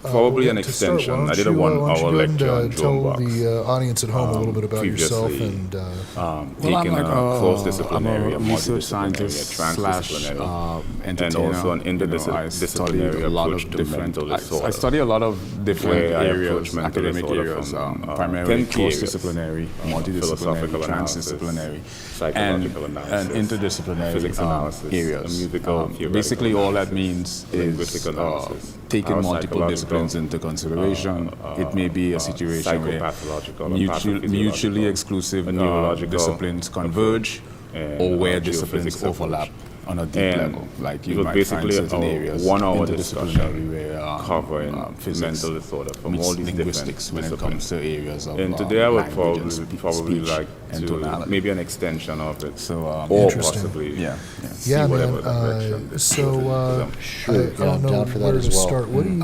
Probably an extension. I did a 1 hour lecture on tell Drone the audience at home a little bit about yourself and taking a cross-disciplinary, I'm a research scientist slash entertainer. and also an interdisciplinary approach to mental disorder. I study a lot of different Where I areas, approach mental academic disorder areas, from, primarily 10 key areas. cross-disciplinary, Philosophical multidisciplinary, analysis, transdisciplinary, psychological and analysis, interdisciplinary physics analysis, areas. musical theoretical Basically, all that analysis, means linguistic is analysis, taking multiple parapsychological, disciplines into consideration. It may be a situation where psychopathological, mutually exclusive neurological, disciplines converge, or where disciplines geophysics overlap on a deep level. Like you it was might find basically certain a areas 1 hour interdisciplinary discussion where covering physics mental disorder from meets all these linguistics different when it comes to areas of and today I would language and probably speech like and to tonality. maybe an extension of it, So or Interesting. possibly yeah. yeah, whatever man. direction this So goes, because I don't know down for that where as to well. start. What do you